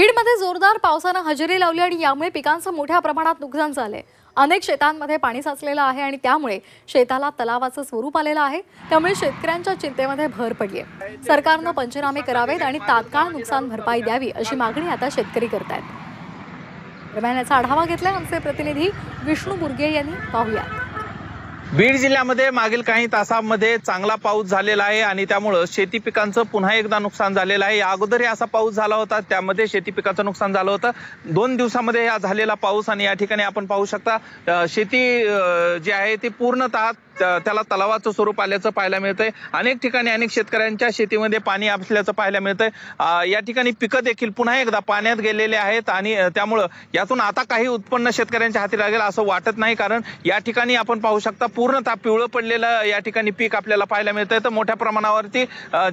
बीडमध्ये जोरदार पावसाने हजेरी लावली आणि यामुळे पिकांचं मोठ्या प्रमाणात नुकसान झाले। अनेक शेतांमध्ये पाणी साचलेलं आहे आणि त्यामुळे शेताला तलावाचं स्वरूप आलेलं आहे। त्यामुळे शेतकऱ्यांच्या चिंतेमध्ये भर पडली आहे। सरकारने पंचनामे करावेत आणि तात्काळ नुकसान भरपाई द्यावी अशी मागणी आता शेतकरी करतायत। दरम्यान याचा आढावा घेतलाय आमचे प्रतिनिधी विष्णू बुर्गे यांनी। पाहूया। बीड जिल्ह्यामध्ये मागील काही तासांमध्ये चांगला पाऊस झालेला आहे आणि त्यामुळे शेती पिकांचं पुन्हा एकदा नुकसान झालेलं आहे। या अगोदरही असा पाऊस झाला होता, त्यामध्ये शेती पिकाचं नुकसान झालं होतं। 2 दिवसांमध्ये हा झालेला पाऊस आणि या ठिकाणी आपण पाहू शकता शेती जी आहे ती पूर्णतः त्याला तलावाचं स्वरूप आल्याचं पाहायला मिळतंय। अनेक ठिकाणी अनेक शेतकऱ्यांच्या शेतीमध्ये पाणी असल्याचं पाहायला मिळतंय। या ठिकाणी पिकं देखील पुन्हा एकदा पाण्यात गेलेले आहेत आणि त्यामुळे यातून आता काही उत्पन्न शेतकऱ्यांच्या हाती लागेल असं वाटत नाही, कारण या ठिकाणी आपण पाहू शकता पूर्णतः पिवळं पडलेलं या ठिकाणी पीक आपल्याला पाहायला मिळतंय। तर मोठ्या प्रमाणावरती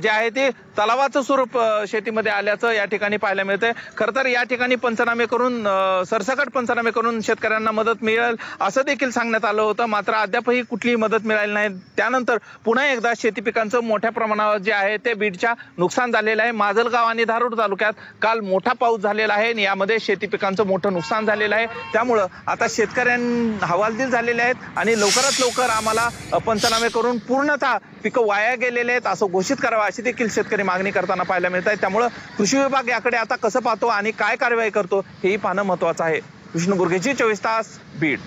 जे आहे ते तलावाचं स्वरूप शेतीमध्ये आल्याचं या ठिकाणी पाहायला मिळतंय। खरं तर या ठिकाणी पंचनामे करून सरसकट पंचनामे करून शेतकऱ्यांना मदत मिळेल असं देखील सांगण्यात आलं होतं, मात्र अद्यापही कुठलीही मदत मिळाली नाही। त्यानंतर पुन्हा एकदा शेती पिकांचं मोठ्या प्रमाणावर जे आहे ते बीडच्या नुकसान झालेलं आहे। माजलगाव आणि धारूर तालुक्यात काल मोठा पाऊस झालेला आहे आणि यामध्ये शेती पिकांचं मोठं नुकसान झालेलं आहे। त्यामुळे आता शेतकऱ्यांना हवालदिल झालेले आहेत आणि लवकरात लवकर आम्हाला पंचनामे करून पूर्णतः पिकं वाया गेलेले आहेत असं घोषित करावं अशी देखील शेतकरी मागणी करताना पाहायला मिळत आहे। त्यामुळे कृषी विभाग याकडे आता कसं पाहतो आणि काय कारवाई करतो हेही पाहणं महत्त्वाचं आहे। विष्णू बुर्गेची 24 तास बीड।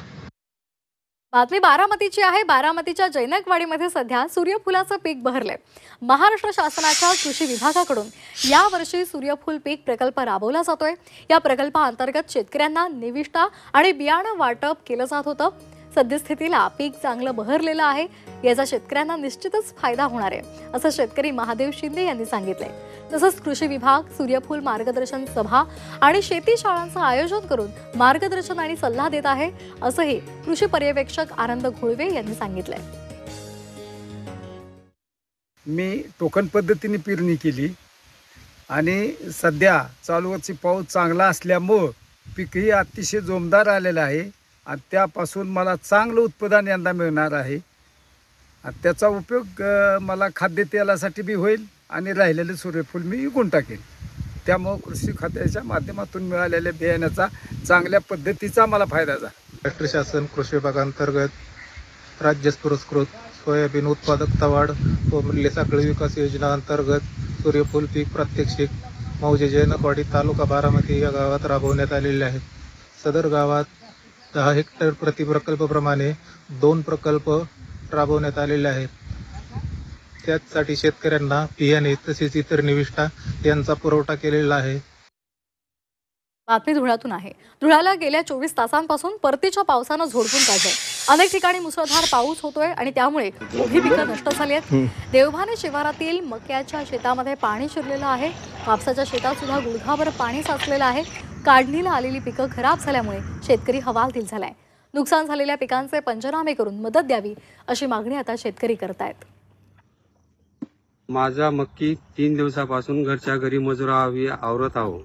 बातमी बारामतीची आहे। बारामतीच्या जैनकवाडीमध्ये सध्या सूर्यफुलाचं पीक बहरलंय। महाराष्ट्र शासनाच्या कृषी विभागाकडून यावर्षी सूर्यफूल पीक प्रकल्प राबवला जातोय। या प्रकल्पाअंतर्गत शेतकऱ्यांना निविष्ठा आणि बियाणं वाटप केलं जात होतं। सद्यस्थितीला पीक चांगलं बहरलेलं आहे, याचा शेतकऱ्यांना निश्चितच फायदा होणार आहे असं शेतकरी महादेव शिंदे यांनी सांगितलंय। तसंच कृषी विभाग सूर्यफूल मार्गदर्शन सभा आणि शेती शाळांचं आयोजन करून मार्गदर्शन आणि सल्ला देत आहे असंही कृषी पर्यवेक्षक आनंद घोळवे यांनी सांगितलंय। मी टोकन पद्धतीने पेरणी केली आणि सध्या चालू वर्षी पाऊस चांगला असल्यामुळे पीकही अतिशय जोमदार आलेलं आहे आणि त्यापासून मला चांगलं उत्पादन यंदा मिळणार आहे। त्याचा उपयोग मला खाद्यतेलासाठी बी होईल आणि राहिलेले सूर्यफूल मी विकून टाकेन। त्यामुळे कृषी खात्याच्या माध्यमातून मिळालेल्या बियाण्याचा चांगल्या पद्धतीचा मला फायदा झाला। महाराष्ट्र शासन कृषी विभागांतर्गत राज्य पुरस्कृत सोयाबीन उत्पादकता वाढ व मूल्य साखळी विकास योजना अंतर्गत सूर्यफूल पीक प्रात्यक्षिक मौजे जैनकवाडी तालुका बारामती या गावात राबवण्यात आलेले आहे। सदर गावात 10 हेक्टर प्रति प्रकल्पप्रमाणे 2 प्रकल्प राबवण्यात आलेले आहेत। त्यासाठी शेतकऱ्यांना बियाणे तसेच इतर निविष्ठा यांचा पुरवठा केलेला आहे। बातमी धुळ्यातून आहे। धुळ्याला गेल्या 24 तासांपासून परतीच्या पावसानं झोडपून काढलंय। अनेक ठिकाणी मुसळधार पाऊस होतोय आणि त्यामुळे उभी पिकं नष्ट झाली आहेत। देवभाने शिवारातील मक्याच्या शेतामध्ये पाणी शिरलेलं आहे। कापसाच्या शेतात सुद्धा गुडघाभर पाणी साचलेलं आहे। काढणीला आलेली पिकं खराब झाल्यामुळे शेतकरी हवालदिल झालाय। नुकसान झालेल्या पिकांचे पंचनामे करून मदत द्यावी अशी मागणी आता शेतकरी करतायत। माझा मक्की 3 दिवसापासून घरच्या घरी मजुरावी आवरत आहो,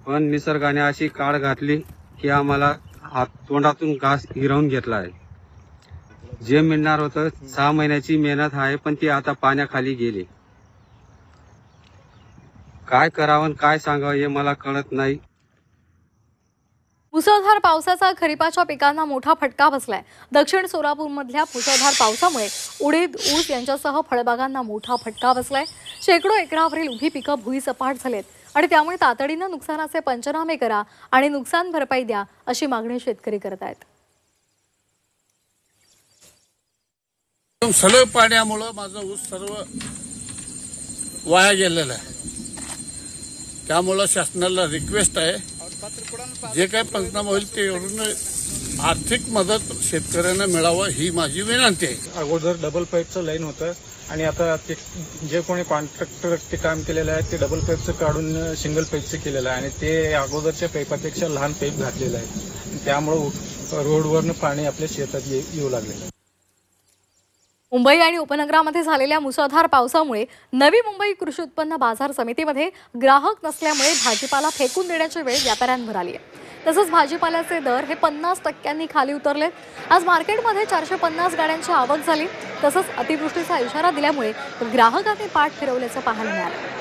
पण निसर्गाने अशी काळ घातली की आम्हाला तोंडातून घास हिरावून घेतला आहे। जे मिळणार होतं 6 महिन्याची मेहनत आहे, पण ती आता पाण्याखाली गेली। काय करावं काय सांगावं हे मला कळत नाही। मुसळधार पावसाचा खरीपाच्या पिकांना मोठा फटका बसलाय। दक्षिण सोलापूरमधल्या मुसळधार पावसामुळे उडीद, ऊस यांच्यासह फळबागांना मोठा फटका बसलाय। शेकडो एकरावरील उभी पिकं भुईसपाट झालेत आणि त्यामुळे तातडीनं नुकसानाचे पंचनामे करा आणि नुकसान भरपाई द्या अशी मागणी शेतकरी करतायत। सलग पाण्यामुळे माझं ऊस सर्व वाया गेलेलं आहे। त्यामुळे शासनाला रिक्वेस्ट आहे, जे काही पंचनामा होईल ते आर्थिक मदत शेतकऱ्यांना मिळावं ही माझी विनंती आहे। अगोदर डबल पाईपचं लाईन होतं आणि आता ते जे कोणी कॉन्ट्रॅक्टर ते काम केलेलं आहे ते डबल पाईपचं काढून सिंगल पाईपचं केलेलं आहे आणि ते अगोदरच्या पाईपापेक्षा लहान पाईप घातलेलं आहे। त्यामुळे रोडवरनं पाणी आपल्या शेतात येऊ लागलेलं आहे। मुंबई आणि उपनगरामध्ये झालेल्या मुसळधार पावसामुळे नवी मुंबई कृषी उत्पन्न बाजार समितीमध्ये ग्राहक नसल्यामुळे भाजीपाला फेकून देण्याची वेळ व्यापाऱ्यांवर आली आहे। तसंच भाजीपाल्याचे दर हे 50% खाली उतरलेत। आज मार्केटमध्ये 450 गाड्यांची आवक झाली। तसंच अतिवृष्टीचा इशारा दिल्यामुळे ग्राहकांनी पाठ फिरवल्याचं पाहायला मिळालं।